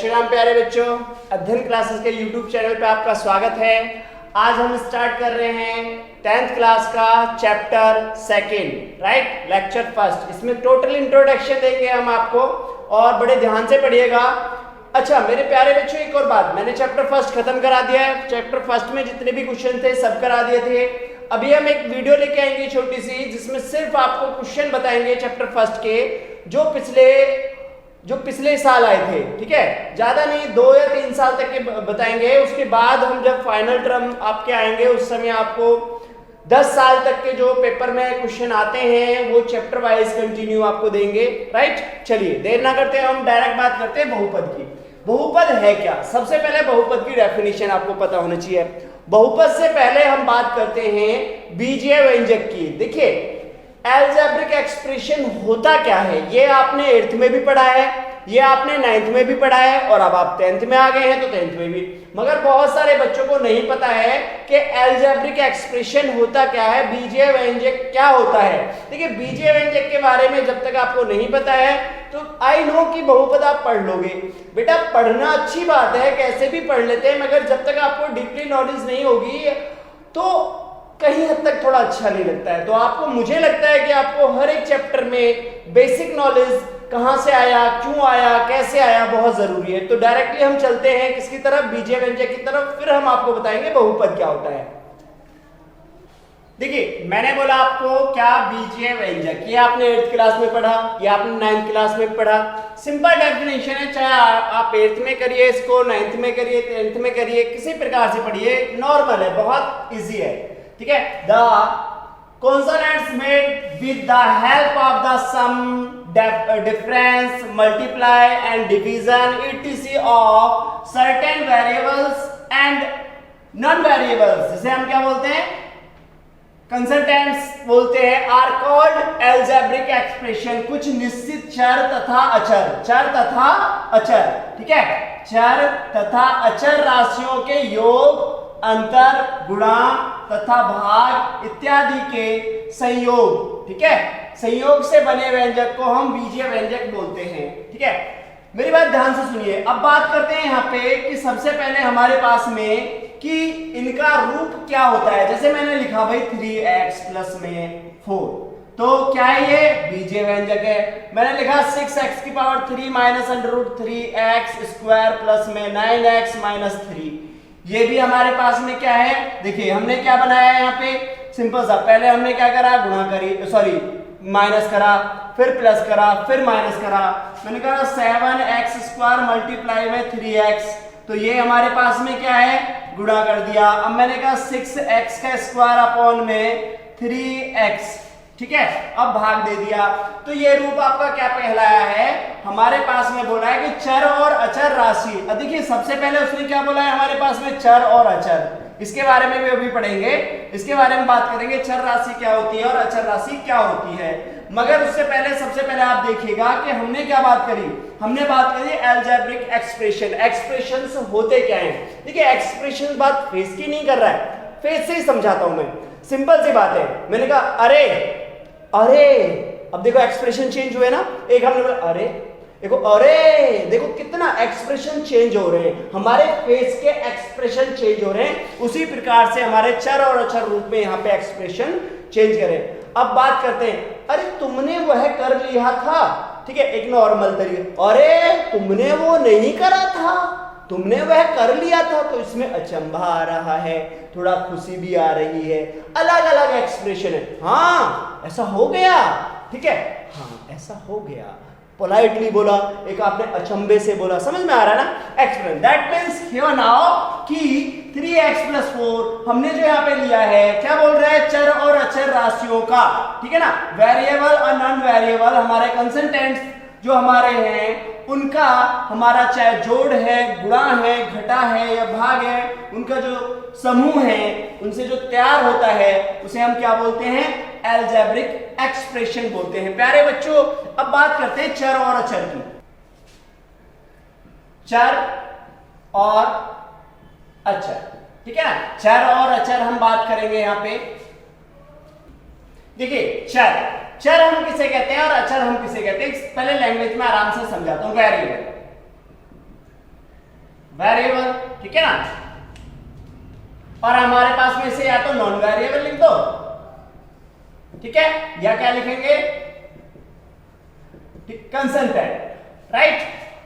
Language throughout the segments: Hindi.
श्री राम प्यारे बच्चों, अध्ययन क्लासेस के YouTube चैनल पे आपका स्वागत है। आज हम स्टार्ट कर रहे हैं 10th क्लास का chapter second, right, lecture first. इसमें टोटल इंट्रोडक्शन देंगे हम आपको और बड़े ध्यान से पढ़िएगा। अच्छा मेरे प्यारे बच्चों, एक और बात, मैंने चैप्टर फर्स्ट खत्म करा दिया है। चैप्टर फर्स्ट में जितने भी क्वेश्चन थे सब करा दिए थे। अभी हम एक वीडियो लेके आएंगे छोटी सी, जिसमें सिर्फ आपको क्वेश्चन बताएंगे चैप्टर फर्स्ट के जो पिछले साल आए थे। ठीक है, ज्यादा नहीं, 2 या 3 साल तक के बताएंगे। उसके बाद हम जब फाइनल टर्म आपके आएंगे उस समय आपको 10 साल तक के जो पेपर में क्वेश्चन आते हैं वो चैप्टर वाइज कंटिन्यू आपको देंगे, राइट। चलिए देर ना करते हैं, हम डायरेक्ट बात करते हैं बहुपद की। बहुपद है क्या? सबसे पहले बहुपद की डेफिनेशन आपको पता होना चाहिए। बहुपद से पहले हम बात करते हैं बीजीय व्यंजक की। देखिए अलजेब्रिक एक्सप्रेशन होता क्या है, ये आपने 8th में भी पढ़ा है, ये आपने 9th में भी पढ़ा है और अब आप 10th में आ गए हैं तो 10th में भी। मगर बहुत सारे बच्चों को नहीं पता है कि अलजेब्रिक एक्सप्रेशन होता क्या है, बीजीय व्यंजक क्या होता है। देखिए बीजीय व्यंजक के बारे में जब तक आपको नहीं पता है तो आई नो कि बहुपद आप पढ़ लोगे। बेटा पढ़ना अच्छी बात है, कैसे भी पढ़ लेते हैं, मगर जब तक आपको डीपली नॉलेज नहीं होगी तो कहीं हद तक थोड़ा अच्छा नहीं लगता है। तो आपको, मुझे लगता है कि आपको हर एक चैप्टर में बेसिक नॉलेज कहां से आया, क्यों आया, कैसे आया, बहुत जरूरी है। तो डायरेक्टली हम चलते हैं किसकी तरफ, बीजीय व्यंजक की तरफ, फिर हम आपको बताएंगे बहुपद क्या होता है। देखिए मैंने बोला आपको क्या बीजीय व्यंजक, ये आपने 8th क्लास में पढ़ा, ये आपने 9th क्लास में पढ़ा। सिंपल डेफिनेशन है, चाहे आप 8th में करिए इसको, 9th में करिए, 10th में करिए, किसी प्रकार से पढ़िए, नॉर्मल है, बहुत इजी है। ठीक है, the consonants made with the help of the sum, difference, multiply and division etc of certain variables and non-variables, जिसे हम क्या बोलते हैं, कंसोनेंट्स बोलते हैं, आर कॉल्ड अलजेब्रिक एक्सप्रेशन। कुछ निश्चित चर तथा अचर, चर तथा अचर, ठीक है, चर तथा अचर राशियों के योग, अंतर, गुणा तथा भाग इत्यादि के संयोग, ठीक है, संयोग से बने व्यंजक को हम बीजीय व्यंजक बोलते हैं। ठीक है, मेरी बात ध्यान से सुनिए। अब बात करते हैं यहाँ पे कि सबसे पहले हमारे पास में कि इनका रूप क्या होता है। जैसे मैंने लिखा भाई 3x प्लस में 4, तो क्या है ये बीजीय व्यंजक है। मैंने लिखा 6x की power 3 minus √3x square plus में 9x माइनस 3, ये भी हमारे पास में क्या है। देखिए हमने क्या बनाया है यहाँ पे, सिंपल सा, पहले हमने क्या करा, गुणा करी, सॉरी माइनस करा, फिर प्लस करा, फिर माइनस करा। मैंने कहा 7x स्क्वायर मल्टीप्लाई में 3x, तो ये हमारे पास में क्या है, गुणा कर दिया। अब मैंने कहा 6x का स्क्वायर अपॉन में 3x, ठीक है, अब भाग दे दिया। तो ये रूप आपका क्या कहलाया है, हमारे पास में बोला है कि चर और अचर राशि। देखिए सबसे पहले उसने क्या बोला है हमारे पास में, चर और अचर, इसके बारे में भी अभी पढ़ेंगे, इसके बारे में बात करेंगे, चर राशि क्या होती है और अचर राशि क्या होती है। मगर उससे पहले सबसे पहले आप देखिएगा कि हमने क्या बात करी, हमने बात करी अलजेब्रिक एक्सप्रेशन। एक्सप्रेशंस होते क्या हैं। देखिए एक्सप्रेशन बात फेस की नहीं कर रहा है, फेस से ही समझाता हूं मैं, सिंपल सी बात है। मैंने कहा अरे अरे, अब देखो एक्सप्रेशन चेंज हुए ना, एक हमने बोला अरे, देखो अरे, देखो कितना एक्सप्रेशन चेंज हो रहे हैं, हमारे फेस के एक्सप्रेशन चेंज हो रहे हैं। उसी प्रकार से हमारे चर और अचर रूप में यहाँ पे एक्सप्रेशन चेंज करें। अब बात करते हैं, अरे तुमने वह कर लिया था, ठीक है, एक नॉर्मल तरीके, अरे तुमने वो नहीं करा था, तुमने वह कर लिया था, तो इसमें अचंभा आ रहा है, थोड़ा खुशी भी आ रही है, अलग अलग एक्सप्रेशन है। हाँ ऐसा हो गया, ठीक है, हाँ ऐसा हो गया, पोलाइटली बोला, एक आपने अचंभे से बोला, समझ में आ रहा है ना expression. That means here now कि 3x प्लस 4 हमने जो यहाँ पे लिया है, क्या बोल रहा है, चर और अचर राशियों का, ठीक है ना, वेरिएबल और नॉन वेरिएबल, हमारे कंसोनेंट्स जो हमारे हैं उनका हमारा चाहे जोड़ है, गुणा है, घटा है या भाग है, उनका जो समूह है, उनसे जो तैयार होता है उसे हम क्या बोलते हैं, अलजेब्रिक एक्सप्रेशन बोलते हैं। प्यारे बच्चों अब बात करते हैं चर और अचर की। चर और अचर, ठीक है ना, चर और अचर हम बात करेंगे यहां पे। देखिए चर हम किसे कहते हैं और अचर हम किसे कहते हैं, पहले लैंग्वेज में आराम से समझाता हूं। वेरिएबल, वेरिएबल, ठीक है ना। और हमारे पास में से या तो नॉन वेरिएबल लिख दो, ठीक है, या क्या लिखेंगे, कंसंटेंट, राइट।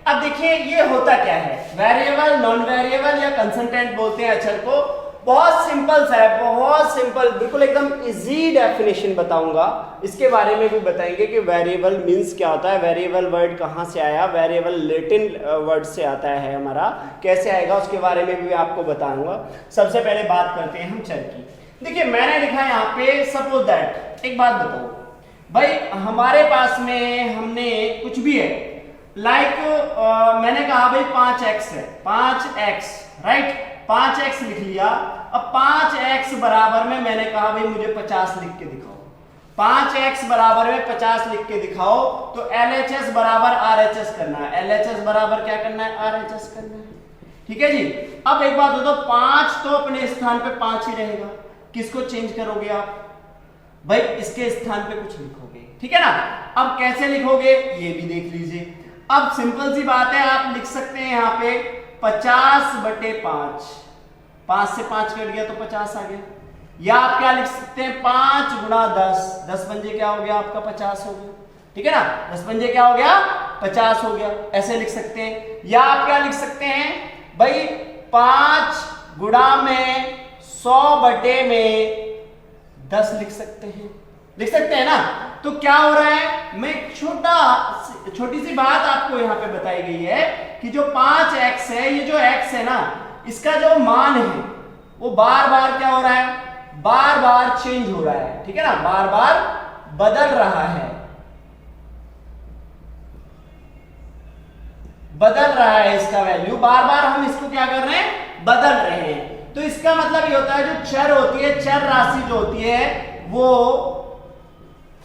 अब देखिए ये होता क्या है, वेरिएबल, नॉन वेरिएबल या कंसंटेंट बोलते हैं अक्षर को। बहुत सिंपल सा है, बहुत सिंपल, बिल्कुल एकदम इजी डेफिनेशन बताऊंगा। इसके बारे में भी बताएंगे कि वेरिएबल मींस क्या होता है, वेरिएबल वर्ड कहां से आया, वेरिएबल लैटिन वर्ड से आता है हमारा, कैसे आएगा उसके बारे में भी आपको बताऊंगा। सबसे पहले बात करते हैं हम चर की। देखिए मैंने लिखा है यहाँ पे सपोज दैट, एक बात बताओ भाई, हमारे पास में हमने कुछ भी है लाइक मैंने कहा भाई 5x है, 5x, राइट, 5x लिख लिया। अब 5x बराबर में मैंने कहा भाई मुझे 50 लिख के दिखाओ, 5x बराबर में 50 लिख के दिखाओ, तो LHS बराबर RHS करना है, LHS बराबर क्या करना है, RHS करना है, ठीक है जी। अब एक बात बताओ, 5 तो अपने स्थान पे 5 ही रहेगा, किसको चेंज करोगे आप भाई, इसके स्थान पे कुछ लिखोगे, ठीक है ना। अब कैसे लिखोगे ये भी देख लीजिए। अब सिंपल सी बात है, आप लिख सकते हैं यहाँ पे 50/5, 5 से 5 कट गया तो 50 आ गया। या आप क्या लिख सकते हैं 5 गुणा 10, 10 पंजे क्या हो गया आपका 50 हो गया, ठीक है ना, 10 पंजे क्या हो गया 50 हो गया, ऐसे लिख सकते हैं। या आप क्या लिख सकते हैं भाई 5 गुणा में 100/10 लिख सकते हैं, लिख सकते हैं ना। तो क्या हो रहा है, मैं छोटी सी बात आपको यहां पे बताई गई है कि जो 5x है, ये जो x है ना, इसका जो मान है वो बार बार क्या हो रहा है, बार बार चेंज हो रहा है, ठीक है ना, बार बार बदल रहा है, बदल रहा है इसका वैल्यू, बार बार हम इसको क्या कर रहे हैं, बदल रहे हैं। तो इसका मतलब ये होता है जो चर होती है, चर राशि जो होती है वो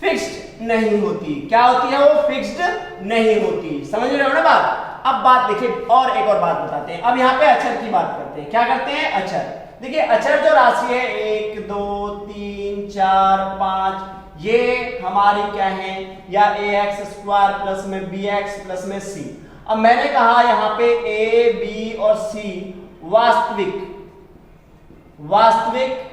फिक्स्ड नहीं होती। क्या होती है, वो फिक्स्ड नहीं होती, समझ रहे हो ना बात। अब बात देखिए, और एक और बात बताते हैं। अब यहाँ पे अक्षर की बात करते हैं, क्या करते हैं, अक्षर। देखिए अक्षर जो राशि है 1 2 3 4 5, ये हमारी क्या है, या ax² प्लस में bx प्लस में c। अब मैंने कहा यहाँ पे a b और c वास्तविक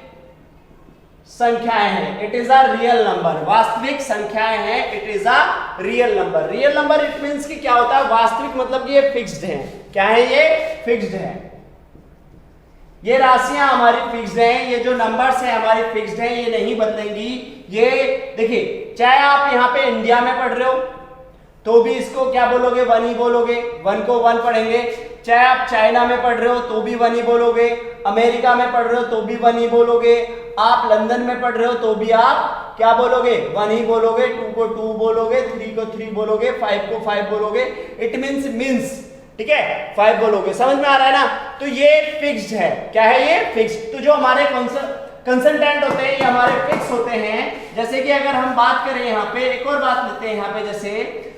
संख्याएं हैं, it is a real number, वास्तविक संख्याएं हैं, it is a real number. Real number it means कि क्या होता है, वास्तविक मतलब कि ये फिक्स्ड है, क्या है, ये फिक्स्ड है, ये राशियां हमारी फिक्स्ड हैं, ये जो नंबर्स हैं हमारी फिक्स्ड हैं, ये नहीं बदलेंगी। ये देखिए, चाहे आप यहाँ पे इंडिया में पढ़ रहे हो तो भी इसको क्या बोलोगे, 1 ही बोलोगे, 1 को 1 पढ़ेंगे। चाहे आप चाइना में पढ़ रहे हो तो भी 1 ही बोलोगे, अमेरिका में पढ़ रहे हो तो भी 1 ही बोलोगे, आप लंदन में पढ़ रहे हो तो भी आप क्या बोलोगे, 1 ही बोलोगे, 2 को 2 बोलोगे, 3 को 3 बोलोगे, 5 को 5 बोलोगे, इट मींस, ठीक है, 5 बोलोगे। समझ में आ रहा है ना। तो ये फिक्स्ड है, क्या है, ये फिक्स्ड। तो जो हमारे कंसंटेंट होते हैं ये हमारे फिक्स होते हैं। जैसे कि अगर हम बात करें यहाँ पे, एक और बात लेते हैं यहाँ पे, जैसे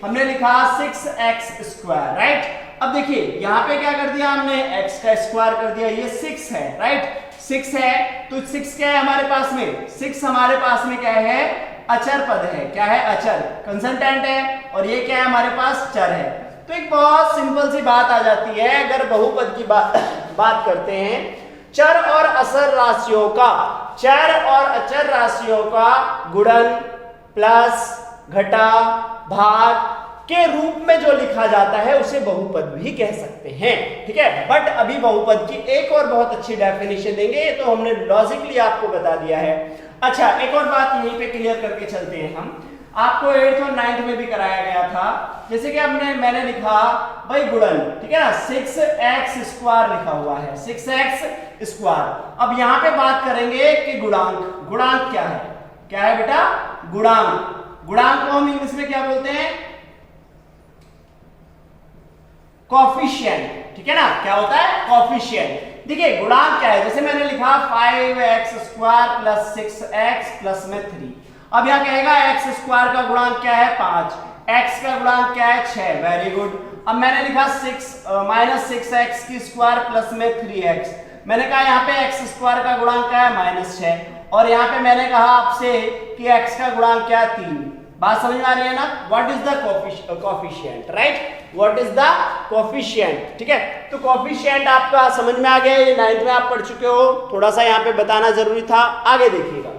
हमने लिखा 6x², राइट। अब देखिए यहाँ पे क्या कर दिया हमने, x का स्क्वायर कर दिया, ये 6 है, राइट, 6 है। तो 6 क्या है हमारे पास में, 6 हमारे पास में क्या है, अचर पद है, क्या है, अचर, कंसंटेंट है, और ये क्या है हमारे पास, चर है। तो एक बहुत सिंपल सी बात आ जाती है, अगर बहुपद की बात करते हैं, चर और अचर राशियों का, चर और अचर राशियों का गुणन प्लस घटा भाग के रूप में जो लिखा जाता है उसे बहुपद भी कह सकते हैं, ठीक है। बट अभी बहुपद की एक और बहुत अच्छी डेफिनेशन देंगे, ये तो हमने लॉजिकली आपको बता दिया है। अच्छा, एक और बात यहीं पे क्लियर करके चलते हैं हम, आपको 8th और 9th में भी कराया गया था। जैसे कि मैंने लिखा भाई गुणन, ठीक है ना, 6x² लिखा हुआ है, 6x²। अब यहां पे बात करेंगे कि गुणांक, गुणांक क्या है, क्या है बेटा, गुणांक। गुणांक को हम इंग्लिश में क्या बोलते हैं, कोफिशिएंट, ठीक है ना, क्या होता है, कोफिशिएंट। देखिए गुणांक क्या है, जैसे मैंने लिखा 5x² प्लस 6x प्लस में 3। अब यहां कहेगा x² का गुणांक क्या है, 5, x का गुणांक क्या है, 6, वेरी गुड। अब मैंने लिखा 6x² प्लस में 3x, मैंने कहा यहाँ पे x² का गुणांक क्या है, -6, और यहाँ पे मैंने कहा आपसे कि x का गुणांक क्या है, 3, बात समझ में आ रही है ना? What is the coefficient, right? What is the coefficient, ठीक है? तो कोफिशिएंट आपका समझ में आ गया, ये 9th में आप पढ़ चुके हो, थोड़ा सा यहाँ पे बताना जरूरी था। आगे देखिएगा,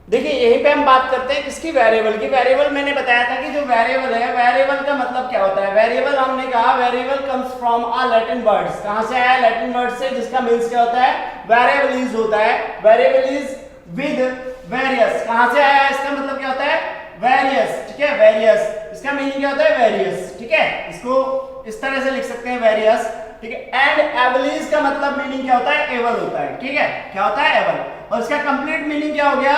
देखिए यहीं पे हम बात करते हैं किसकी, वेरिएबल की। वेरिएबल मैंने बताया था कि जो वेरिएबल है, वेरिएबल का मतलब क्या होता है? वेरिएबल हमने कहा variable comes from a Latin words. कहां से आया? लैटिन वर्ड से, जिसका मीन्स क्या होता है? वेरिएबल इज होता है। Variable is with various. कहां से आया? इसका मतलब क्या होता है? वेरियस, ठीक है? वेरियस, इसका मीनिंग क्या होता है? वेरियस, ठीक है? इसको इस तरह से लिख सकते हैं, वेरियस, ठीक है? एंड एबलिस का मतलब मीनिंग क्या होता है? एबल होता है, ठीक है? क्या होता है? एबल। और इसका कंप्लीट मीनिंग क्या हो गया?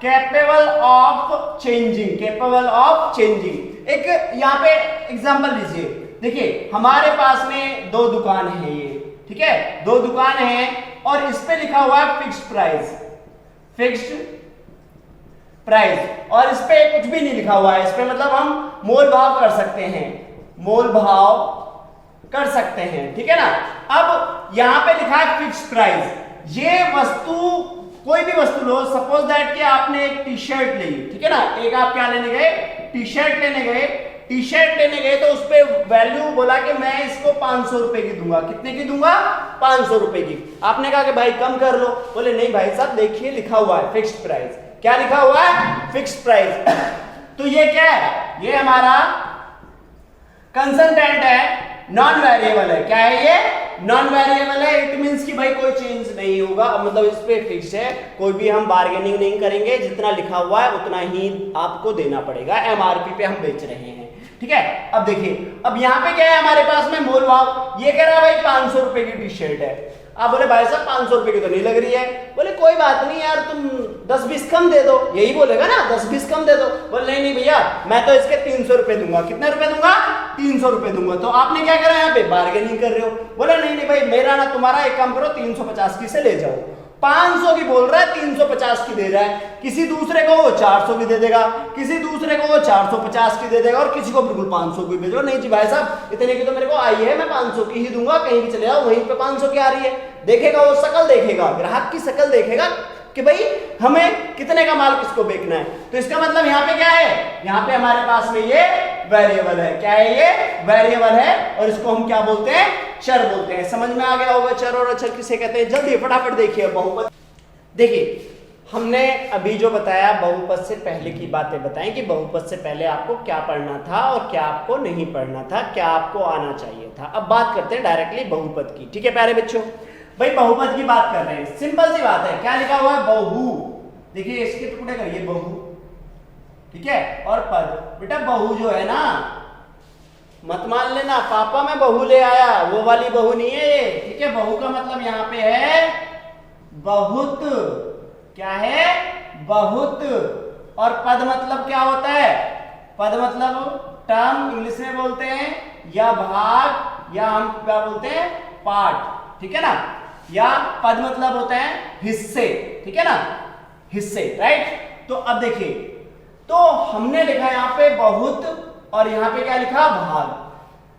Capable of changing, capable of changing. एक यहाँ पे एग्जांपल लीजिए, देखिए हमारे पास में दो दुकान है ये, ठीक है? दो दुकान है और इस पे लिखा हुआ है फिक्स्ड प्राइस, फिक्स्ड प्राइस, और इस पे कुछ भी नहीं लिखा हुआ है। इस पे मतलब हम मोल भाव कर सकते हैं, मोल भाव कर सकते हैं, ठीक है ना? अब यहां पे लिखा है फिक्स्ड प्राइस। ये वस्तु, कोई भी वस्तु लो, सपोज दैट कि आपने एक टी शर्ट ली, ठीक है ना? एक आप क्या लेने गए? टी शर्ट लेने गए। टी शर्ट लेने गए तो उस पे वैल्यू बोला कि मैं इसको 500 रुपए की दूंगा। कितने की दूंगा? 500 रुपए की। आपने कहा कि भाई कम कर लो, बोले नहीं भाई साहब देखिए लिखा हुआ है फिक्स्ड प्राइस। क्या लिखा हुआ है? Fixed price. तो ये क्या है? ये हमारा कंसल्टेंट है, नॉन वेरिएबल है। क्या है ये? नॉन वेरिएबल है। इट मींस कि भाई कोई चेंज नहीं होगा, मतलब इस पे फिक्स है, कोई भी हम बार्गेनिंग नहीं करेंगे, जितना लिखा हुआ है उतना ही आपको देना पड़ेगा। एमआरपी पे हम बेच रहे हैं, ठीक है? अब देखिए, अब यहाँ पे क्या है हमारे पास में? मोल भाव। ये कह रहा है भाई 500 रुपए की टी शर्ट है। आप बोले भाई साहब 500 रुपए की तो नहीं लग रही है। बोले कोई बात नहीं यार, तुम 10-20 कम दे दो, यही बोलेगा ना, 10-20 कम दे दो। बोले नहीं नहीं भैया, मैं तो इसके 300 रुपए दूंगा। कितने रुपए दूंगा? 300 रुपए दूंगा। तो आपने क्या करा? यहाँ पे बार्गेनिंग कर रहे हो। बोले नहीं नहीं भाई, मेरा ना तुम्हारा एक काम करो, 350 की से ले जाओ। 500 की बोल रहा है, 350 की दे रहा है। किसी दूसरे को वो 400 की दे देगा, किसी दूसरे को वो 450 की दे देगा, और किसी को बिल्कुल 500 की भेजो। नहीं जी भाई साहब, इतने की तो मेरे को आई है, मैं 500 की ही दूंगा। कहीं भी चले जाओ, वहीं पे 500 की आ रही है। देखेगा वो, शकल देखेगा, ग्राहक की शकल देखेगा कि भाई हमें कितने का माल किसको बेचना है। तो इसका मतलब यहाँ पे क्या है? यहाँ पे हमारे पास में ये वेरिएबल है। क्या है ये? वेरिएबल है, और इसको हम क्या बोलते हैं? चर बोलते हैं। समझ में आ गया होगा चर और अचर किसे कहते हैं? जल्दी फटाफट देखिए बहुपद। देखिए हमने अभी जो बताया बहुपद से पहले की बातें बताएं कि बहुपद से पहले आपको क्या पढ़ना था और क्या आपको नहीं पढ़ना था, क्या आपको आना चाहिए था। अब बात करते हैं डायरेक्टली बहुपद की, ठीक है प्यारे बच्चों? भाई बहुपद की बात कर रहे हैं, सिंपल सी बात है। क्या लिखा हुआ है? बहु। देखिए इसके टुकड़े करिए, बहु, ठीक है? और पद। बेटा बहु जो है ना, मत मान लेना पापा मैं बहू ले आया, वो वाली बहू नहीं है ये, ठीक है? बहू का मतलब यहाँ पे है बहुत। क्या है? बहुत। और पद मतलब क्या होता है? पद मतलब टर्म, इंग्लिश में बोलते हैं, या भाग, या हम क्या बोलते हैं? पार्ट, ठीक है ना? या पद मतलब होता है हिस्से, ठीक है ना? हिस्से, राइट? तो अब देखिए, तो हमने लिखा यहाँ पे बहुत, और यहाँ पे क्या लिखा? भाग।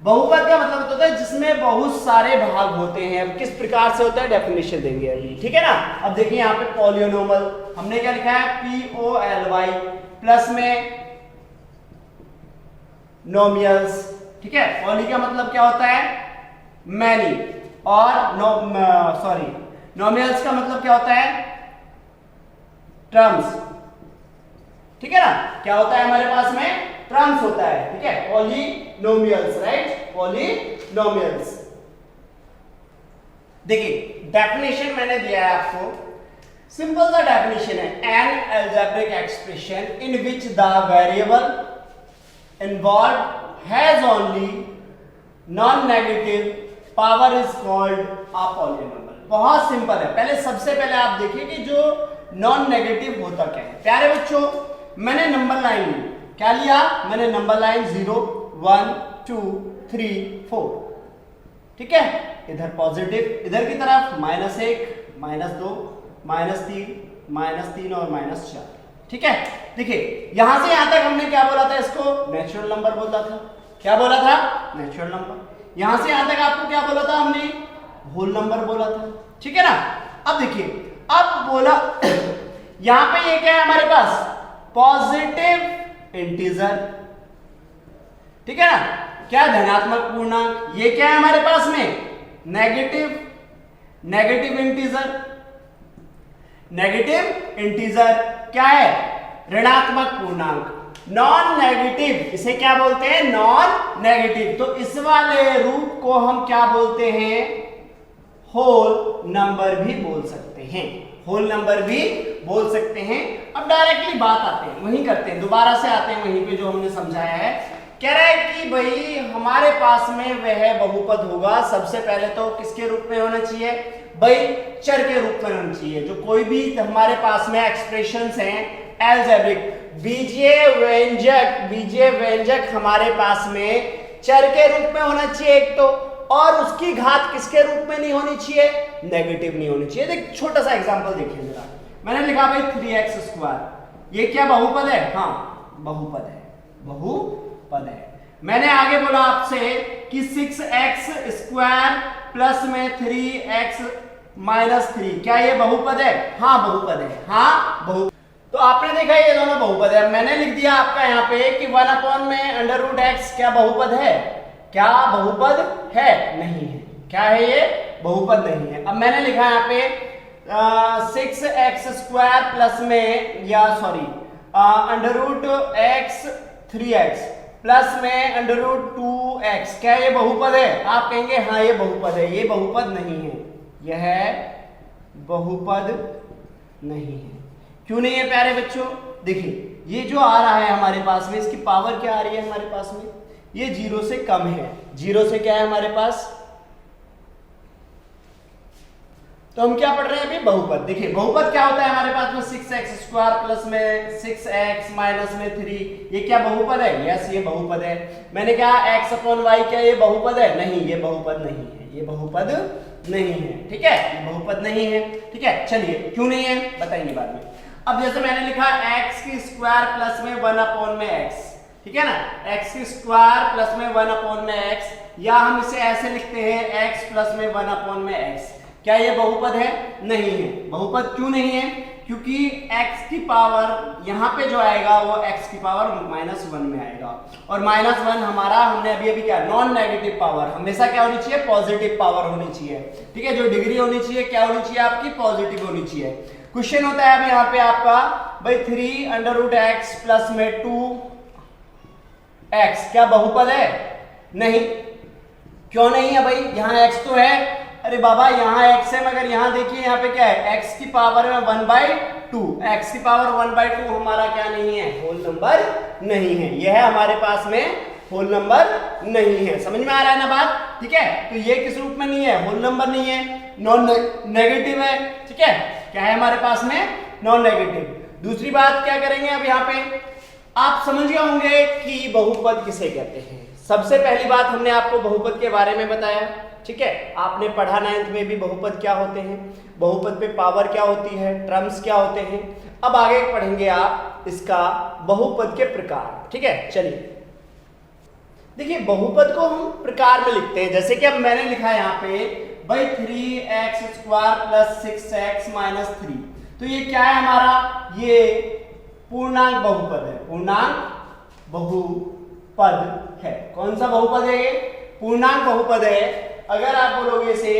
बहुपद का मतलब होता है जिसमें बहुत सारे भाग होते हैं। अब किस प्रकार से होता है डेफिनेशन देंगे अभी, ठीक है ना? अब देखिए यहाँ पे पॉलिनोमियल हमने क्या लिखा है? POLY प्लस में नोमियल्स, ठीक है? पॉली का मतलब क्या होता है? मैनी, और नोमियल्स का मतलब क्या होता है? टर्म्स, ठीक है ना? क्या होता है हमारे पास में? टर्म्स होता है, ठीक है? Polynomials, right? पॉलिनोमियल्स। देखिए डेफिनेशन मैंने दिया है आपको, सिंपल सा डेफिनेशन है। N algebraic expression in which the variable involved has only non negative power is called a polynomial. बहुत सिंपल है। पहले सबसे पहले आप देखिए कि जो नॉन नेगेटिव होता क्या है। प्यारे बच्चों, मैंने नंबर लाइन क्या लिया? मैंने नंबर लाइन 0 1 2 3 4, ठीक है? इधर पॉजिटिव, इधर की तरफ -1 -2 -3 और -4, ठीक है? देखिए यहां से यहां तक हमने क्या बोला था? इसको नेचुरल नंबर बोला था। क्या बोला था? Natural number. यहां से यहां तक आपको क्या बोला था हमने? होल नंबर बोला था, ठीक है ना? अब देखिए, अब बोला यहां पे ये क्या है हमारे पास? पॉजिटिव इंटीजर, ठीक है ना। क्या धनात्मक पूर्णांक, ये क्या है हमारे पास में नेगेटिव इंटीजर, नेगेटिव इंटीजर क्या है ऋणात्मक पूर्णांक, नॉन नेगेटिव, इसे क्या बोलते हैं नॉन नेगेटिव। तो इस वाले रूप को हम क्या बोलते हैं होल नंबर भी बोल सकते हैं, होल नंबर भी बोल सकते हैं। अब डायरेक्टली बात आते हैं वहीं करते हैं, दोबारा से आते हैं वहीं पे जो हमने समझाया है। कह रहा है कि भाई हमारे पास में वह बहुपद होगा, सबसे पहले तो किसके रूप में होना चाहिए भाई चर के रूप में होना चाहिए। जो कोई भी हमारे पास में एक्सप्रेशंस हैं अलजेब्रिक, बीजीय व्यंजक हमारे पास में चर के रूप में होना चाहिए एक तो, और उसकी घात किसके रूप में नहीं होनी चाहिए नेगेटिव नहीं होनी चाहिए। देख छोटा सा एग्जांपल देखिए जरा, मैंने लिखा भाई 3x², ये क्या बहुपद है, हाँ बहुपद है, बहुपद है। मैंने आगे बोला आपसे कि 6x² प्लस में 3x माइनस 3, क्या ये बहुपद है, हाँ बहुपद है, हाँ बहुपद। तो आपने देखा ये दोनों बहुपद है। मैंने लिख दिया आपका यहाँ पे कि 1/√x क्या बहुपद है, क्या बहुपद है, नहीं है, क्या है ये बहुपद नहीं है। अब मैंने लिखा यहाँ पे 6x² प्लस में या सॉरी √x 3x प्लस में √2x, क्या ये बहुपद है, आप कहेंगे हाँ ये बहुपद है, ये बहुपद नहीं है, यह बहुपद नहीं है। क्यों नहीं है प्यारे बच्चों, देखिए ये जो आ रहा है हमारे पास में, इसकी पावर क्या आ रही है हमारे पास में, ये 0 से कम है, 0 से क्या है हमारे पास, तो हम क्या पढ़ रहे हैं अभी बहुपद। देखिए बहुपद क्या होता है हमारे पास में 6x² प्लस में 6x माइनस में 3, ये क्या बहुपद है, यस ये बहुपद है। मैंने कहा x/y क्या ये बहुपद है, नहीं ये बहुपद नहीं है, ये बहुपद नहीं है, ठीक है ये बहुपद नहीं है, ठीक है। चलिए क्यों नहीं है बताएंगे बाद में। अब जैसे मैंने लिखा x² प्लस में 1/x, ठीक है ना, x² प्लस में 1/x, या हम इसे ऐसे लिखते हैं x प्लस में 1/x, क्या ये बहुपद है, नहीं है। बहुपद क्यों नहीं है, क्योंकि x की पावर यहाँ पे जो आएगा वो x की पावर -1 में आएगा, और -1 हमारा हमने अभी क्या नॉन नेगेटिव पावर, हमेशा क्या होनी चाहिए पॉजिटिव पावर होनी चाहिए, ठीक है। जो डिग्री होनी चाहिए क्या होनी चाहिए आपकी पॉजिटिव होनी चाहिए। क्वेश्चन होता है अब यहाँ पे आपका भाई 3√x प्लस में 2x क्या बहुपद है, नहीं। क्यों नहीं है भाई, यहाँ x तो है, अरे बाबा यहाँ x है, मगर यहाँ देखिए यहाँ पे क्या है x की पावर में 1/2, x की पावर 1/2 हमारा क्या नहीं है होल नंबर नहीं है, यह हमारे पास में होल नंबर नहीं है। समझ में आ रहा है ना बात, ठीक है। तो ये किस रूप में नहीं है, होल नंबर नहीं है, नॉन नेगेटिव है, ठीक है। क्या है हमारे पास में नॉन नेगेटिव। दूसरी बात क्या करेंगे अब यहाँ पे, आप समझ गए होंगे कि बहुपद किसे कहते हैं। सबसे पहली बात हमने आपको बहुपद के बारे में बताया, ठीक है। आपने पढ़ा 9th में भी बहुपद क्या होते हैं, बहुपद पे पावर क्या होती है, टर्म्स क्या होते हैं। अब आगे पढ़ेंगे आप इसका बहुपद के प्रकार, ठीक है। चलिए देखिए बहुपद को हम प्रकार में लिखते हैं, जैसे कि अब मैंने लिखा है यहाँ पे भाई 3x² प्लस 6x माइनस 3, तो ये क्या है हमारा, ये पूर्णांक बहुपद है, पूर्णांक बहुपद है। कौन सा बहुपद है ये, पूर्णांक बहुपद है। अगर आप बोलोगे इसे,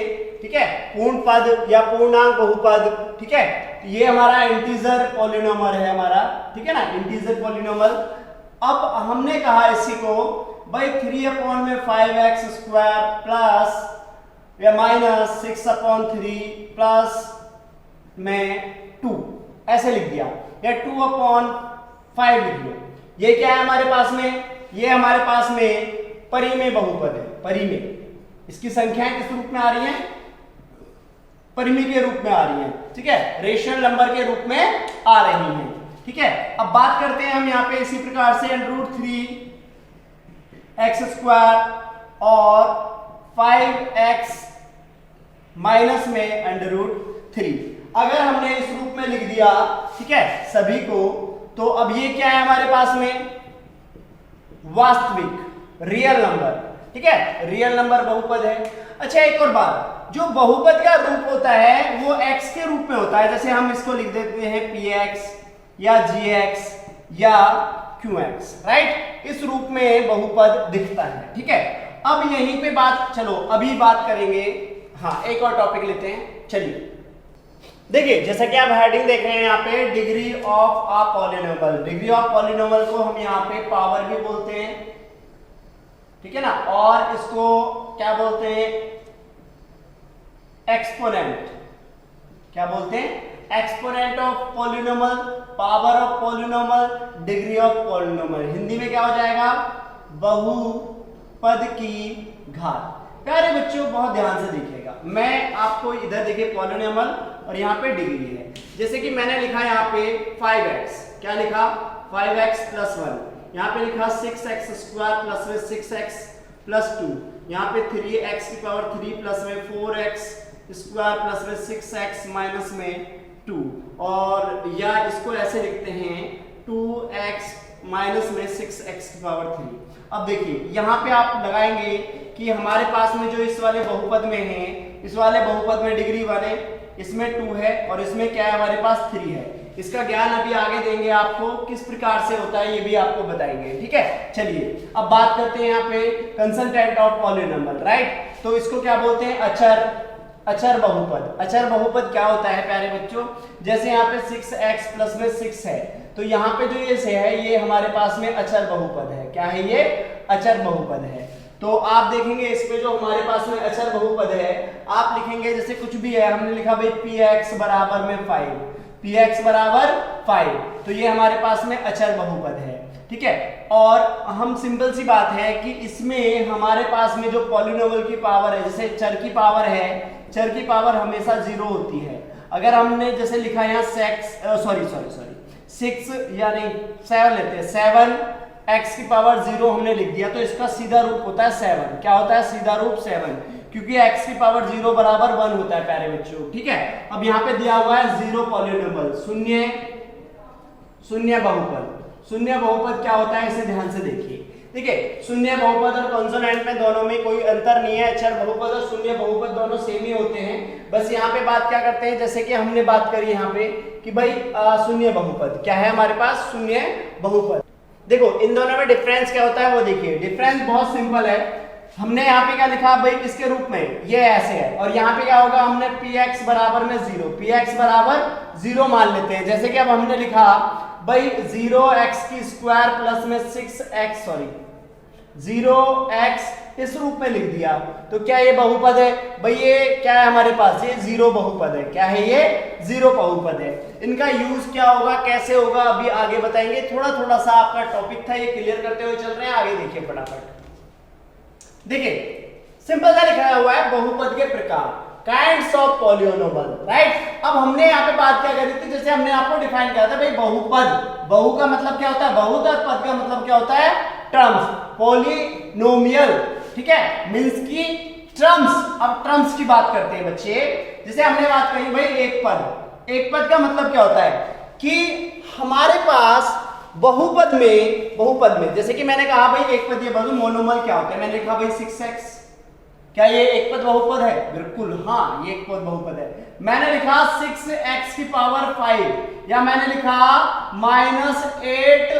ठीक है, पूर्ण पद या पूर्णांक बहुपद, ठीक है, तो ये हमारा इंटीजर पॉलिनोमर है हमारा, ठीक है ना, इंटीजर पॉलिनोमर। अब हमने कहा इसी को भाई 3/5x² प्लस या माइनस 6/3 प्लस में 2 ऐसे लिख दिया, या 2/5 लिख लो। ये क्या है हमारे पास में, ये हमारे पास में परिमेय बहुपद है, परिमेय। इसकी संख्याएं किस रूप में आ रही हैं, परिमेय के रूप में आ रही हैं, ठीक है, रेशनल नंबर के रूप में आ रही हैं, ठीक है। अब बात करते हैं हम यहाँ पे इसी प्रकार से √3x² और 5x माइनस में √3, अगर हमने इस रूप में लिख दिया, ठीक है, सभी को, तो अब ये क्या है हमारे पास में वास्तविक रियल नंबर, ठीक है, रियल नंबर बहुपद है। अच्छा एक और बात, जो बहुपद का रूप होता है वो x के रूप में होता है, जैसे हम इसको लिख देते हैं px या gx या qx, राइट। इस रूप में बहुपद दिखता है, ठीक है। अब यहीं पे बात, चलो अभी बात करेंगे, हाँ एक और टॉपिक लेते हैं, चलिए। देखिए जैसा कि आप हेडिंग देख रहे हैं यहाँ पे, degree of a polynomial. Degree of polynomial को हम यहाँ पे पावर भी बोलते हैं, ठीक है ना, और इसको क्या बोलते हैं, एक्सपोनेंट। क्या बोलते हैं, exponent of polynomial, power of polynomial, degree of polynomial. Hindi में क्या हो जाएगा, बहुपद की घात। प्यारे बच्चों बहुत ध्यान से देखिएगा, मैं आपको इधर देखिए पॉलिनोमियल और यहाँ पे डिग्री है। जैसे कि मैंने लिखा यहाँ पे 5x, क्या लिखा, 5x प्लस 1, यहाँ पे लिखा 6x स्क्वायर प्लस में 6x प्लस 2, यहाँ पे 3x की पावर 3 प्लस में 4x स्क्वायर प्लस में 6x माइनस में 2, और या इसको ऐसे लिखते हैं 2x माइनस में 6x की पावर 3। अब देखिए यहाँ पे आप लगाएंगे कि हमारे पास में जो इस वाले बहुपद में है, इस वाले बहुपद में डिग्री 1 है, इसमें 2 है और इसमें क्या है हमारे पास 3 है। इसका ज्ञान अभी आगे देंगे आपको, किस प्रकार से होता है ये भी आपको बताएंगे, ठीक है। चलिए अब बात करते हैं यहाँ पे कंसल्टेंट ऑफ पॉलिनोमियल, राइट। तो इसको क्या बोलते हैं, अचर, अचर बहुपद। अचर बहुपद क्या होता है प्यारे बच्चों, जैसे यहाँ पे 6x प्लस में 6 है, तो यहाँ पे जो ये से है ये हमारे पास में अचर बहुपद है। क्या है ये, अचर बहुपद है। तो आप देखेंगे इस पे जो हमारे पास में अचर बहुपद है, आप लिखेंगे जैसे कुछ भी है, हमने लिखा भाई px बराबर में 5, px बराबर 5, तो ये हमारे पास में अचर बहुपद है, ठीक है। और हम सिंपल सी बात है कि इसमें हमारे पास में जो पॉलिनोमियल की पावर है, जैसे चर की पावर है, चर की पावर हमेशा 0 होती है। अगर हमने जैसे लिखा यहाँ 6 या नहीं 7 लेते हैं, 7x की पावर 0 हमने लिख दिया, तो इसका सीधा रूप होता है 7। क्या होता है, सीधा रूप 7, क्योंकि x की पावर 0 बराबर 1 होता है प्यारे बच्चों, ठीक है। अब यहाँ पे दिया हुआ है 0 पॉलिनोमियल, शून्य बहुपद। शून्य बहुपद क्या होता है, इसे ध्यान से देखिए। ठीक है, शून्य बहुपद और कॉन्सोनेंट में दोनों में कोई अंतर नहीं है। अचर बहुपद और शून्य बहुपद दोनों सेम ही होते हैं। बस यहाँ पे बात क्या करते हैं, जैसे कि हमने बात करी यहाँ पे कि भाई शून्य बहुपद क्या है हमारे पास, शून्य बहुपद। देखो इन दोनों में डिफरेंस क्या होता है वो देखिए। डिफरेंस बहुत सिंपल है। हमने यहाँ पे क्या लिखा भाई इसके रूप में, ये ऐसे है, और यहाँ पे क्या होगा, हमने px बराबर में 0, px बराबर 0 मान लेते हैं। जैसे कि अब हमने लिखा भाई 0x की स्क्वायर प्लस में 6x, सॉरी 0x इस रूप में लिख दिया, तो क्या ये बहुपद है भाई? ये क्या है हमारे पास, ये 0 बहुपद है। क्या है ये? 0 बहुपद है। इनका यूज क्या होगा, कैसे होगा, अभी आगे बताएंगे। थोड़ा थोड़ा सा आपका टॉपिक था, ये क्लियर करते हुए चल रहे हैं, आगे देखिए फटाफट। देखिए सिंपल सा लिखा हुआ है बहुपद के प्रकार, काइंड्स ऑफ पॉलिनोमियल, राइट। अब हमने यहाँ पे बात क्या करी थी, जैसे हमने आपको डिफाइन किया था भाई बहुपद, बहु का मतलब क्या होता है, बहुत, और पद का मतलब क्या होता है, टर्म्स। पॉलिनोमियल, ठीक है, मींस की टर्म्स। अब टर्म्स की बात करते हैं बच्चे। जैसे हमने बात करी भाई एक पद, एक पद का मतलब क्या होता है कि हमारे पास बहुपद में जैसे कि मैंने कहा भाई एक पद, ये बहु मोनोमल क्या होता है, मैंने लिखा भाई 6x, क्या ये एक पद बहुपद है? बिल्कुल हाँ, ये एक पद बहुपद है। मैंने लिखा 6x की पावर 5, या मैंने लिखा -8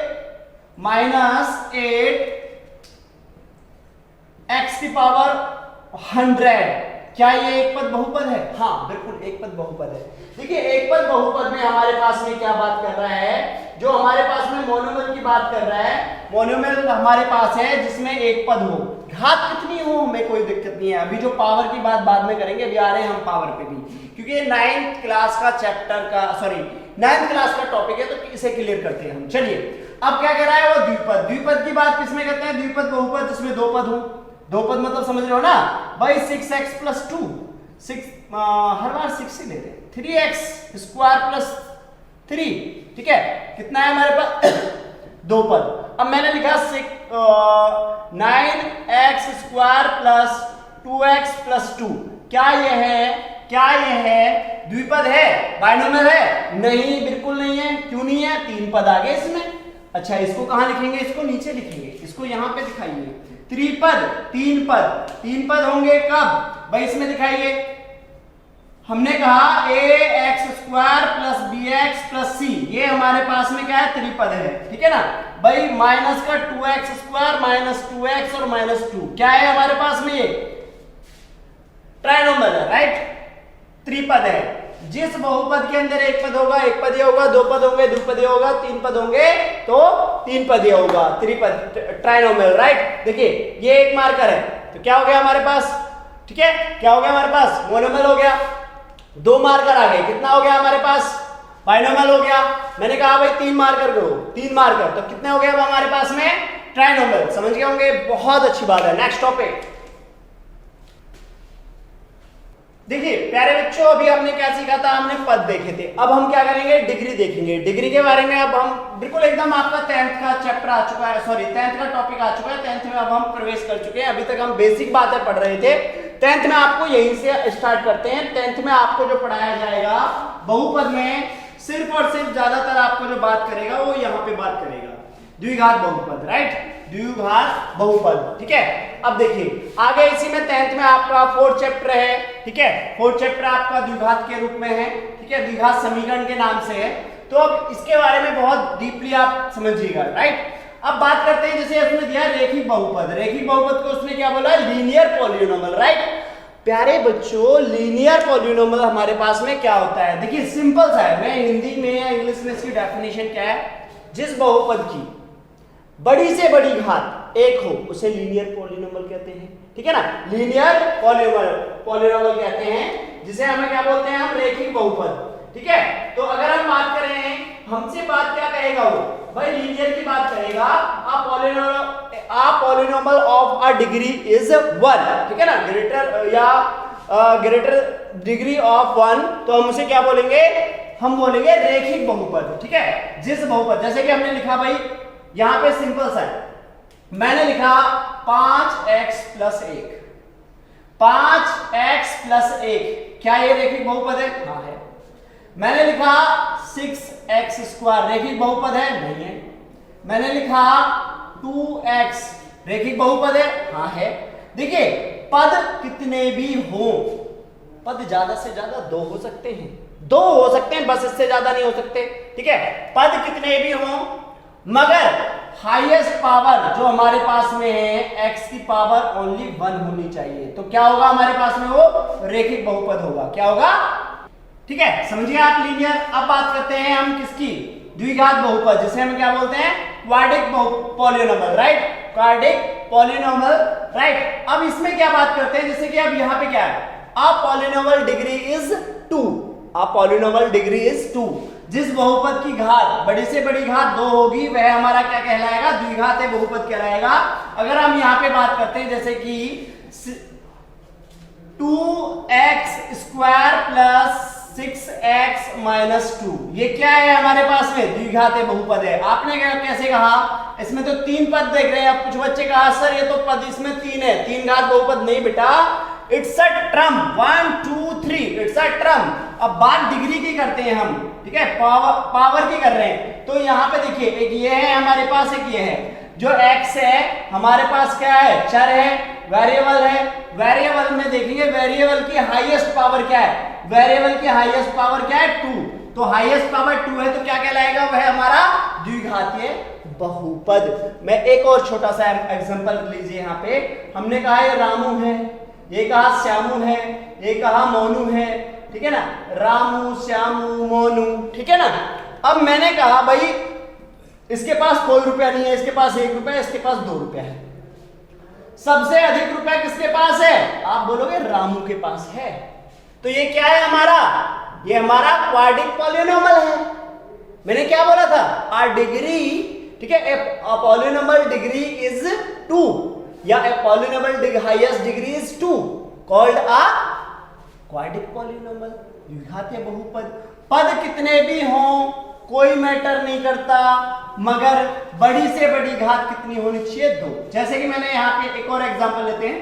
x की पावर 100, क्या ये एक पद बहुपद है? हाँ बिल्कुल एक पद बहुपद है। देखिए एक पद बहुपद में हमारे पास में क्या बात कर रहा है, जो हमारे पास में मोनोमियल की बात कर रहा है। मोनोमियल हमारे पास है जिसमें एक पद हो, घात कितनी हो हमें कोई दिक्कत नहीं है। अभी जो पावर की बात बाद में करेंगे, अभी आ रहे हैं हम पावर पे भी, क्योंकि ये 9th क्लास का चैप्टर का, सॉरी 9th क्लास का टॉपिक है, तो इसे क्लियर करते हैं हम। चलिए अब क्या कह रहा है वो द्विपद। द्विपद की बात किसमें करते हैं, द्विपद बहुपद जिसमें दो पद हो। दो पद मतलब समझ रहे हो ना भाई, 6x प्लस 2, 6 हर बार 6 ही लेते हैं, 3x स्क्वायर प्लस 3, ठीक है, कितना है हमारे पास दो पद। अब मैंने लिखा 9x square plus 2x plus 2, क्या ये है द्विपद है, बाइनोमियल है? नहीं, बिल्कुल नहीं है। क्यों नहीं है? 3 पद आ गए इसमें। अच्छा इसको कहां लिखेंगे, इसको नीचे लिखेंगे, इसको यहां पे दिखाइए। त्रिपद, 3 पद, 3 पद होंगे कब भाई, इसमें दिखाइए। हमने कहा A x square plus B x plus C, ये हमारे पास में क्या है, त्रिपद है, ठीक है ना भाई। माइनस का 2x स्क्वायर माइनस 2x और माइनस 2 क्या है हमारे पास में, ये ट्राइनोमियल है, राइट, त्रिपद है। जिस बहुपद के अंदर एक पद होगा एक पद होगा, दो पद होंगे द्विपदीय होगा, तीन पद होंगे तो तीन पदीय होगा, त्रिपद, ट्राइनोमियल, राइट। देखिए ये एक मार्कर है तो क्या हो गया हमारे पास, ठीक है, क्या हो गया हमारे पास, मोनोमियल हो गया। दो मार्कर आ गए, कितना हो गया हमारे पास, बाइनोमियल हो गया। मैंने कहा भाई तीन मार्कर करो, तीन मार्कर तो कितने हो गए अब हमारे पास में, ट्राइनोमियल। समझ गए होंगे, बहुत अच्छी बात है। नेक्स्ट टॉपिक देखिए प्यारे बच्चों, अभी हमने क्या सीखा था, हमने पद देखे थे। अब हम क्या करेंगे, डिग्री देखेंगे। डिग्री के बारे में अब हम बिल्कुल एकदम, आपका 10th का चैप्टर आ चुका है, सॉरी 10th का टॉपिक आ चुका है, 10th में अब हम प्रवेश कर चुके हैं। अभी तक हम बेसिक बातें पढ़ रहे थे, 10th में आपको यहीं से स्टार्ट करते हैं। 10th में आपको जो पढ़ाया जाएगा बहुपद में, सिर्फ और सिर्फ ज्यादातर आपको जो बात करेगा वो यहाँ पे बात करेगा, द्विघात बहुपद, राइट, द्विघात बहुपद, ठीक है। अब देखिए आगे इसी में 10th में आपका 4th चैप्टर है, ठीक है, 4th चैप्टर आपका द्विघात के रूप में है, ठीक है, द्विघात समीकरण के नाम से है। तो अब इसके बारे में बहुत डीपली आप समझिएगा, राइट। अब बात करते हैं, जैसे उसने दिया रेखिक बहुपद, रेखिक बहुपद को उसने क्या बोला, लीनियर पॉलिनोमियल, राइट। प्यारे बच्चों लीनियर पॉलिनोमियल हमारे पास में क्या होता है, देखिए सिंपल सा है, मैं हिंदी में या इंग्लिश में इसकी डेफिनेशन क्या है, जिस बहुपद की बड़ी से बड़ी घात एक हो उसे लीनियर पॉलिनोमियल कहते हैं, ठीक है ना, लीनियर पॉलिनोमियल कहते हैं, जिसे हमें क्या बोलते हैं, हम रेखिक बहुपद, ठीक है। तो अगर हम बात कर रहे हैं, हमसे बात क्या कहेगा वो, भाई लीनियर की बात करेगा, a polynomial of a degree is 1, ठीक है ना, ग्रेटर या ग्रेटर डिग्री ऑफ 1, तो हम उसे क्या बोलेंगे, हम बोलेंगे रेखिक बहुपद, ठीक है। जिस बहुपद, जैसे कि हमने लिखा भाई यहां पे सिंपल सा है, मैंने लिखा 5x प्लस 1, 5x प्लस 1, क्या ये रेखिक बहुपद है, हाँ है। मैंने लिखा 6x स्क्वायर, रेखिक बहुपद है, नहीं है। मैंने लिखा 2x, रेखिक बहुपद है, हाँ है। देखिए पद कितने भी हो, पद ज्यादा से ज्यादा दो हो सकते हैं, दो हो सकते हैं, बस इससे ज्यादा नहीं हो सकते, ठीक है। पद कितने भी हो, मगर हाईएस्ट पावर जो हमारे पास में है x की पावर ओनली 1 होनी चाहिए, तो क्या होगा हमारे पास में, वो रेखिक बहुपद होगा, क्या होगा, ठीक है, समझिए आप लीनियर। अब बात करते हैं हम किसकी, द्विघात बहुपद, जिसे हम क्या बोलते हैं, quadric polynomial, right, quadric polynomial, right. अब इसमें क्या बात करते हैं, जैसे कि अब यहाँ पे क्या है, a polynomial degree is 2, a polynomial degree is 2, जिस बहुपद की घात बड़ी से बड़ी घात 2 होगी वह हमारा क्या कहलाएगा, द्विघात बहुपद कहलाएगा। अगर हम यहाँ पे बात करते हैं, जैसे कि 2x square plus 6x minus 2, ये क्या है हमारे पास में, द्विघात बहुपद है। आपने कैसे कहा, इसमें तो तीन पद देख रहे हैं, अब कुछ बच्चे कहा सर ये तो पद इसमें तीन है, तीन घात बहुपद नहीं बेटा, it's a term, 1 2 3, it's a term. अब बात डिग्री की करते हैं हम, ठीक है, पावर की कर रहे हैं। तो यहाँ पे देखिए एक ये है हमारे पास, एक ये है, जो x है हमारे पास क्या है, चर है, वेरिएबल है। वेरिएबल में देखेंगे वेरिएबल की हाईएस्ट पावर क्या है, वेरिएबल की हाईएस्ट पावर क्या है, 2, तो हाईएस्ट पावर 2 है, तो क्या कहलाएगा, वह हमारा द्विघातीय बहुपद। मैं एक और छोटा सा एग्जांपल लीजिए, यहाँ पे हमने कहा ये रामू है, ये कहा श्यामू है, ये कहा मोनू है, ठीक है ना, रामू श्यामू मोनू, ठीक है ना। अब मैंने कहा भाई इसके पास कोई रुपया नहीं है, इसके पास 1 रुपया, इसके पास 2 रुपया है, सबसे अधिक रुपया किसके पास है, आप बोलोगे रामू के पास है। तो ये क्या है हमारा, ये हमारा क्वाड्रिक पॉलिनोमियल है। मैंने क्या बोला था, आ डिग्री, ठीक है, a polynomial degree is 2 या a polynomial highest degree is 2 called a quadratic polynomial, द्विघातीय बहुपद। पद कितने भी हों कोई मैटर नहीं करता, मगर बड़ी से बड़ी घात कितनी होनी चाहिए, 2। जैसे कि मैंने यहां पे एक और एग्जांपल लेते हैं,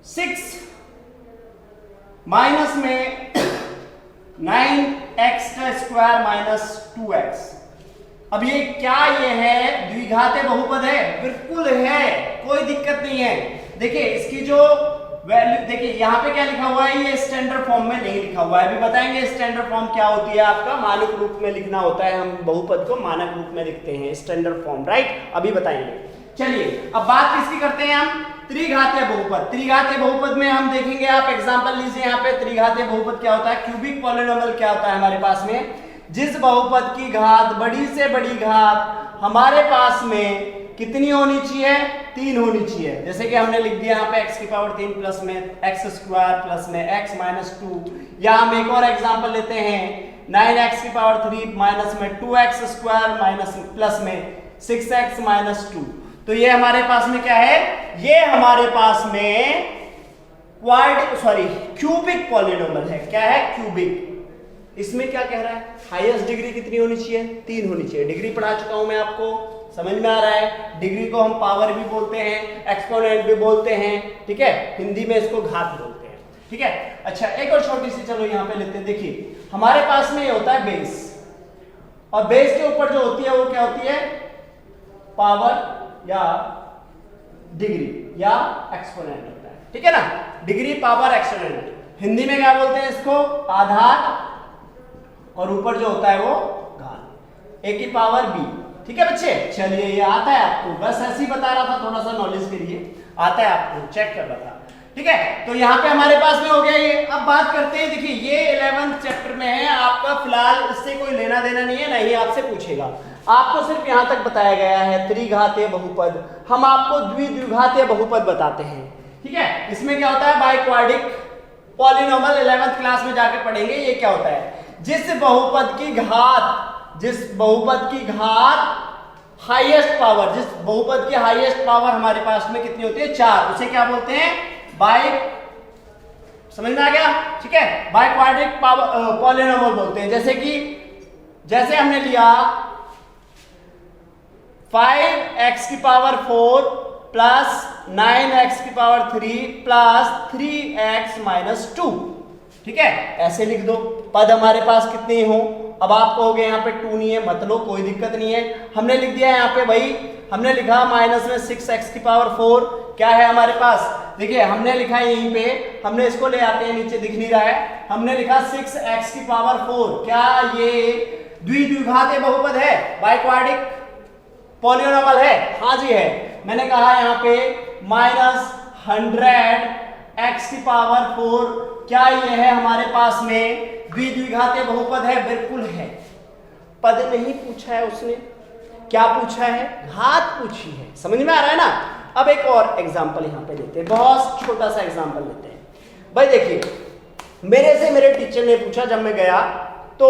6 माइनस में 9x का स्क्वायर माइनस 2x। अब ये क्या, ये है द्विघातीय बहुपद है, बिल्कुल है, कोई दिक्कत नहीं है। देखिए इसकी जो वैल्यू देखिए यहाँ पे क्या लिखा हुआ है, ये स्टैंडर्ड फॉर्म में नहीं लिखा हुआ है, अभी बताएंगे स्टैंडर्ड फॉर्म क्या होती है। आपका मानक रूप में लिखना होता है, हम बहुपद को मानक रूप में लिखते हैं, स्टैंडर्ड फॉर्म, राइट, अभी बताएंगे। चलिए अब बात किसकी करते हैं हम, त्रिघातीय बहुपद। त्रिघातीय बहुपद में हम देखेंगे, आप एग्जांपल लीजिए यहाँ पे। त्रिघातीय बहुपद क्या होता है, क्यूबिक पॉलिनोमियल क्या होता है हमारे पास में, जिस बहुपद की घात बड़ी से बड़ी घात हमारे पास में कितनी होनी चाहिए, 3 होनी चाहिए। जैसे कि हमने लिख दिया यहाँ पे x की पावर 3 प्लस में x स्क्वायर प्लस में x माइनस 2, या हम एक और एग्जांपल लेते हैं 9x की पावर 3 माइनस में 2x स्क्वायर माइनस प्लस में 6x माइनस 2। तो ये हमारे पास में क्या है, ये हमारे पास में क्यूबिक पॉलिनोमियल है। क्या है, क्यूबिक। इसमें क्या कह रहा है, हाईएस्ट डिग्री कितनी होनी चाहिए, 3 होनी चाहिए। डिग्री पढ़ा चुका हूं मैं आपको, समझ में आ रहा है। डिग्री को हम पावर भी बोलते हैं, एक्सपोनेंट भी बोलते हैं, ठीक है, हिंदी में इसको घात बोलते हैं, ठीक है। अच्छा एक और छोटी सी चलो यहाँ पे लेते हैं। देखिए हमारे पास में ये होता है बेस, और बेस के ऊपर जो होती है वो क्या होती है, पावर या डिग्री या एक्सपोनेंट होता है, ठीक है ना। डिग्री, पावर, एक्सपोनेंट, हिंदी में क्या बोलते हैं इसको, आधार, और ऊपर जो होता है वो घात, a की पावर b, ठीक है बच्चे। चलिए ये आता है आपको, बस ऐसे ही बता रहा था, थोड़ा सा नॉलेज के लिए आता है आपको, चेक कर रहा था, ठीक है। तो यहाँ पे हमारे पास में हो गया ये। अब बात करते हैं, देखिए ये 11th चैप्टर में है, आपका फिलहाल इससे कोई लेना देना नहीं है, नहीं आपसे पूछेगा। आपको सिर्फ यहाँ तक बताया गया है त्रिघातीय बहुपद, हम आपको द्विघातीय बहुपद बताते हैं, ठीक है। इसमें क्या होता है, बाइक्वाड्रिक पॉलिनोमियल 11th क्लास में जाके पढ़ेंगे। ये क्या होता है, जिस बहुपद की घात हाईएस्ट पावर, जिस बहुपद की हाईएस्ट पावर हमारे पास में कितनी होती है, 4, उसे क्या बोलते हैं, समझ में आ गया, ठीक है, बाइक्वाड्रिक पॉलिनोमियल बोलते हैं। जैसे हमने लिया 5x की पावर 4 प्लस 9x की पावर 3 प्लस 3x माइनस 2, ठीक है, ऐसे लिख दो। पद हमारे पास कितने हो, अब आप कहोगे यहाँ पे 2 नहीं है, मत लो, कोई दिक्कत नहीं है। हमने लिख दिया यहाँ पे भाई, हमने लिखा माइनस में 6x की पावर 4, क्या है हमारे पास, देखिए हमने लिखा है यहीं पे, हमने इसको ले आते हैं, नीचे दिख नहीं रहा है, हमने लिखा 6x की पावर 4। क्या ये द्विघातीय बहुपद है, बाइक्वाड्रिक पॉलिनोमियल है, हाँ जी है। मैंने कहा यहाँ पे माइनस 100x की पावर 4, क्या ये है हमारे पास में द्विघातीय बहुपद है, बिल्कुल है। पद नहीं पूछा है उसने, क्या पूछा है, घात पूछी है, समझ में आ रहा है ना। अब एक और एग्जांपल यहाँ पे लेते हैं, बहुत छोटा सा एग्जांपल लेते हैं। भाई देखिए मेरे टीचर ने पूछा, जब मैं गया तो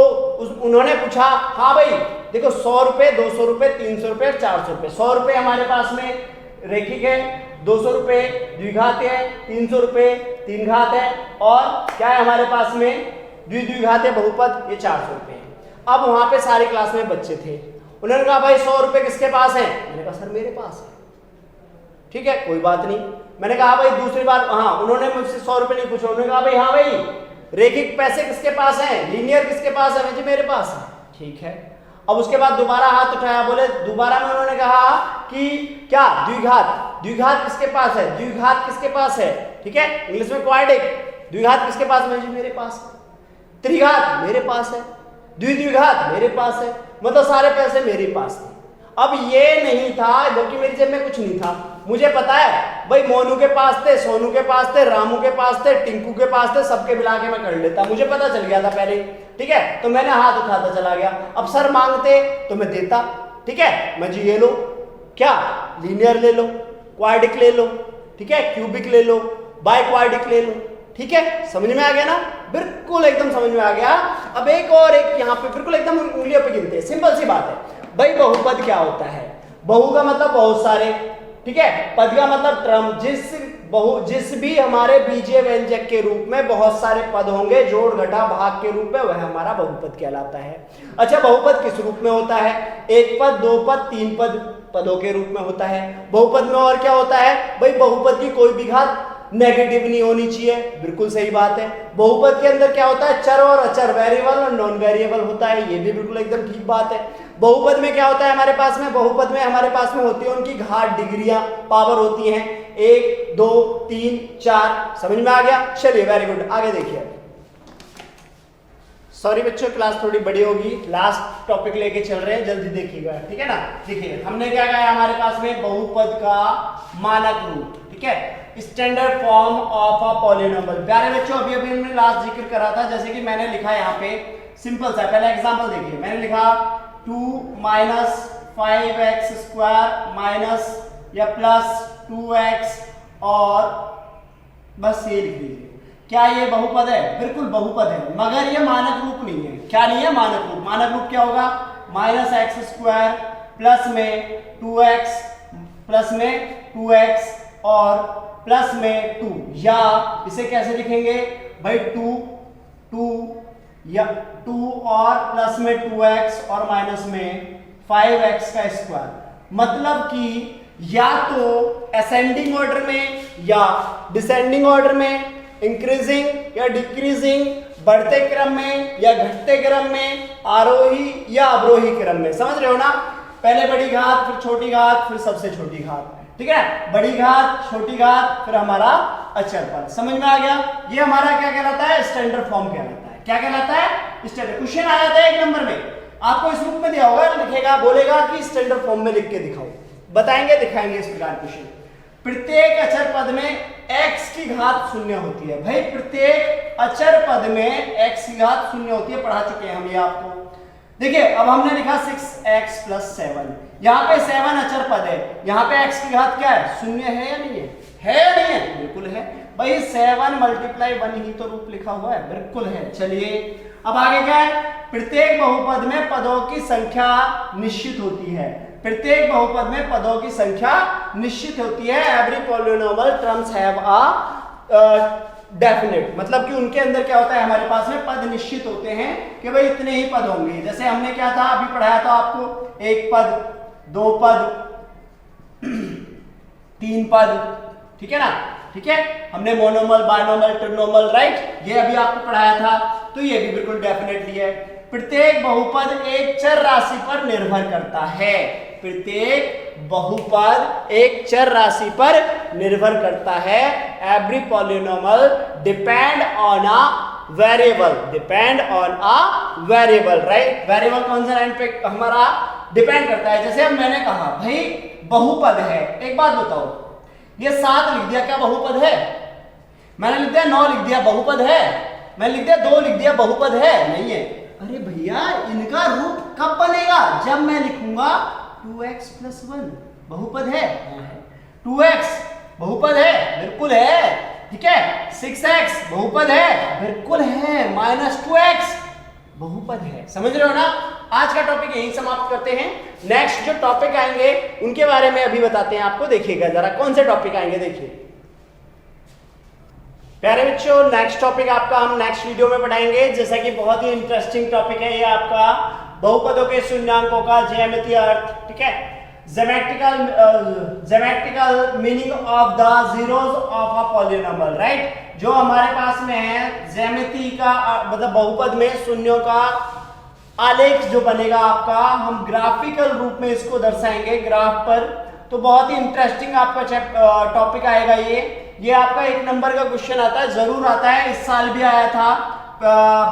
उन्होंने पूछा, हाँ भाई देखो 100 रुपए, 200 रुपए, 300 रुपए, 400 रुपए। 100 रुपए हमारे पास में रेखिक है, 200 रुपए द्विघातीय है, 300 रुपए 3 घात है, और क्या है हमारे पास में द्विघातीय बहुपद, ये 400 रुपए है। अब वहां पे सारी क्लास में बच्चे थे, उन्होंने कहा भाई 100 रुपए किसके पास है, मैंने कहा सर मेरे पास है, ठीक है कोई बात नहीं। मैंने कहा भाई दूसरी बार, हाँ उन्होंने मुझसे 100 रुपए नहीं पूछा, उन्होंने कहा भाई हाँ भाई रेखिक पैसे किसके पास है, लीनियर किसके पास है, मुझे मेरे पास है, ठीक है। अब उसके बाद दोबारा हाथ उठाया, बोले दोबारा में उन्होंने कहा कि क्या द्विघात किसके पास है, द्विघात किसके पास है, ठीक है, इंग्लिश में क्वाड्रिक, द्विघात किसके पास है, मेरे पास है। त्रिघात मेरे पास है, द्विघात मेरे पास है, मतलब सारे पैसे मेरे पास थे। अब ये नहीं था, जबकि मेरी जेब में कुछ नहीं था, मुझे पता है भाई मोनू के पास थे, सोनू के पास थे, रामू के पास थे, टिंकू के पास थे, सबके मिला के मैं कर लेता, मुझे पता चल गया था पहले, ठीक है। तो मैंने हाथ उठाता चला गया। अब सर मांगते तो मैं देता, ठीक है, मैं जी ये लो, क्या लीनियर ले लो, क्वाड्रिक ले लो, ठीक है, क्यूबिक ले लो, बाइक्वाड्रिक ले लो, ठीक है, समझ में आ गया ना, बिल्कुल एकदम समझ में आ गया। अब एक और एक यहाँ पे बिल्कुल एकदम उंगलियों पे गिनते हैं, सिंपल सी बात है भाई। बहुपद क्या होता है, बहु का मतलब बहुत सारे, ठीक है, पद का मतलब टर्म, जिस भी हमारे बीजीय व्यंजक के रूप में बहुत सारे पद होंगे, जोड़ घटा भाग के रूप में, वह हमारा बहुपद कहलाता है। अच्छा बहुपद किस रूप में होता है, 1 पद, 2 पद, 3 पदों के रूप में होता है। बहुपद में और क्या होता है भाई, बहुपद की कोई भी घात नेगेटिव नहीं होनी चाहिए, बिल्कुल सही बात है। बहुपद के अंदर क्या होता है, चर और अचर, वेरिएबल और नॉन वेरिएबल होता है, ये भी बिल्कुल एकदम ठीक बात है। बहुपद में क्या होता है हमारे पास में, बहुपद में हमारे पास में होती है उनकी घात डिग्रियां, पावर होती हैं 1 2 3 4। समझ में आ गया? चलिए वेरी गुड, आगे देखिए। सॉरी बच्चों, क्लास थोड़ी बड़ी होगी, लास्ट टॉपिक लेके चल रहे हैं, जल्दी देखिएगा, ठीक है ना। देखिए हमने क्या कहा हमारे पास में बहुपद का मानक रूप, ठीक है, standard form of a polynomial. प्यारे बच्चों अभी अभी हमने लास्ट जिक्र करा था, जैसे कि मैंने लिखा है यहाँ पे सिंपल सा, पहला एग्जांपल देखिए, मैंने लिखा 2 माइनस 5x स्क्वायर माइनस या प्लस 2x और बस ये लिख दीजिए। क्या ये बहुपद है? बिल्कुल बहुपद है, मगर ये मानक रूप नहीं है। क्या नहीं है? मानक रूप। मानक रूप क्या होगा? माइनस एक्स स्क्वायर प्लस में 2x प्लस में 2x और प्लस में 2, या इसे कैसे लिखेंगे भाई 2 या 2 और प्लस में 2x और माइनस में 5x का स्क्वायर। मतलब कि या तो असेंडिंग ऑर्डर में या डिसेंडिंग ऑर्डर में, इंक्रीजिंग या डिक्रीजिंग, बढ़ते क्रम में या घटते क्रम में, आरोही या अवरोही क्रम में। समझ रहे हो ना? पहले बड़ी घात, फिर छोटी घात, फिर सबसे छोटी घात, ठीक है, बड़ी घात, छोटी घात, फिर हमारा अचर पद। समझ में आ गया? ये हमारा क्या कहलाता है? स्टैंडर्ड फॉर्म कहलाता है। क्या कहलाता है? स्टैंडर्ड। क्वेश्चन आ जाता है 1 नंबर में, आपको इस रूप में दिया होगा, लिखेगा, बोलेगा कि स्टैंडर्ड फॉर्म में लिख के दिखाओ। बताएंगे, दिखाएंगे इस प्रकार क्वेश्चन। प्रत्येक अचर पद में x की घात 0 होती है। भाई प्रत्येक अचर पद में x की घात 0 होती है, पढ़ा चुके हैं हम ये आपको। देखिए अब हमने लिखा 6x + 7, यहाँ पे 7 अचर पद है, यहाँ पे x की घात क्या है? 0 है या नहीं है? है या नहीं है? बिल्कुल है भाई। 7 × 1 ही तो रूप लिखा हुआ है, बिल्कुल है। चलिए अब आगे क्या है? प्रत्येक बहुपद में पदों की संख्या निश्चित होती है। प्रत्येक बहुपद में पदों की संख्या निश्चित होती है। Every polynomial terms have a definite, मतलब कि उनके अंदर क्या होता है, हमारे पास में पद निश्चित होते हैं कि भाई इतने ही पद होंगे। जैसे हमने क्या था अभी पढ़ाया था आपको, 1 पद, 2 पद, 3 पद, ठीक है ना, ठीक है। हमने मोनोमल, बायनोमल, ट्रिनोमल, राइट, ये अभी आपको पढ़ाया था, तो ये भी बिल्कुल डेफिनेटली है। प्रत्येक बहुपद एक चर राशि पर निर्भर करता है। प्रत्येक बहुपद एक चर राशि पर निर्भर करता है। Every polynomial depend on a variable, depend on a variable, right. Variable कौन सा लाइन पे हमारा डिपेंड करता है? जैसे अब मैंने कहा भाई बहुपद है, एक बात बताओ, ये 7 लिख दिया, क्या बहुपद है? मैंने लिख दिया 9 लिख दिया, बहुपद है? मैंने लिख दिया 2 लिख दिया, बहुपद है? नहीं है। अरे भैया इनका रूप कब बनेगा? जब मैं लिखूंगा 2x + 1, बहुपद है? 2x बहुपद है? बिल्कुल है, ठीक है। 6x बहुपद है? बिल्कुल है। -2x बहुपद है। समझ रहे हो ना? आज का टॉपिक यही समाप्त करते हैं। नेक्स्ट जो टॉपिक आएंगे उनके बारे में अभी बताते हैं आपको। देखिएगा जरा कौन से टॉपिक आएंगे, देखिए प्यारे बच्चों। नेक्स्ट टॉपिक आपका हम नेक्स्ट वीडियो में पढ़ाएंगे, जैसा कि बहुत ही इंटरेस्टिंग टॉपिक है ये आपका, बहुपदों के शून्यांकों का ज्यामितीय अर्थ, ठीक है, geometrical meaning of the zeros of a polynomial, right. जो हमारे पास में है ज्यामिति का मतलब बहुपद में शून्यों का आलेख जो बनेगा आपका, हम ग्राफिकल रूप में इसको दर्शाएंगे ग्राफ पर। तो बहुत ही इंटरेस्टिंग आपका टॉपिक आएगा ये आपका 1 नंबर का क्वेश्चन आता है, जरूर आता है, इस साल भी आया था,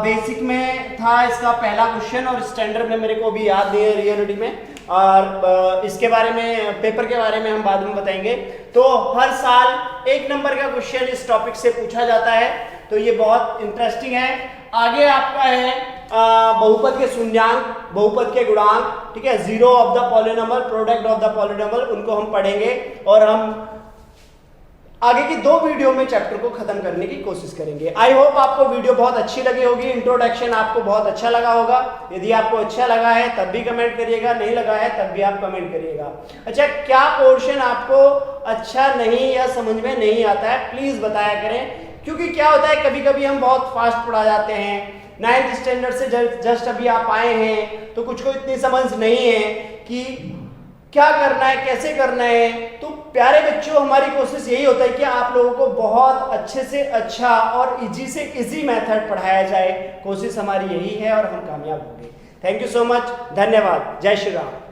बेसिक में था इसका पहला क्वेश्चन, और स्टैंडर्ड में मेरे को भी याद नहीं है रियलिटी में, और इसके बारे में पेपर के बारे में हम बाद में बताएंगे। तो हर साल 1 नंबर का क्वेश्चन इस टॉपिक से पूछा जाता है, तो ये बहुत इंटरेस्टिंग है। आगे आपका है बहुपद के शून्यांक, बहुपद के गुणांक, ठीक है, zero of the polynomial, product of the polynomial, उनको हम पढ़ेंगे और हम आगे की 2 वीडियो में चैप्टर को खत्म करने की कोशिश करेंगे। आई होप आपको वीडियो बहुत अच्छी लगी होगी, इंट्रोडक्शन आपको बहुत अच्छा लगा होगा। यदि आपको अच्छा लगा है तब भी कमेंट करिएगा, नहीं लगा है तब भी आप कमेंट करिएगा। अच्छा, क्या पोर्शन आपको अच्छा नहीं या समझ में नहीं आता है प्लीज बताया करें, क्योंकि क्या होता है कभी कभी हम बहुत फास्ट पढ़ा जाते हैं। 9th स्टैंडर्ड से जस्ट अभी आप आए हैं तो कुछ को इतनी समझ नहीं है कि क्या करना है, कैसे करना है। तो प्यारे बच्चों, हमारी कोशिश यही होता है कि आप लोगों को बहुत अच्छे से अच्छा और इजी से इजी मेथड पढ़ाया जाए। कोशिश हमारी यही है और हम कामयाब होंगे। थैंक यू सो मच, धन्यवाद, जय श्री राम।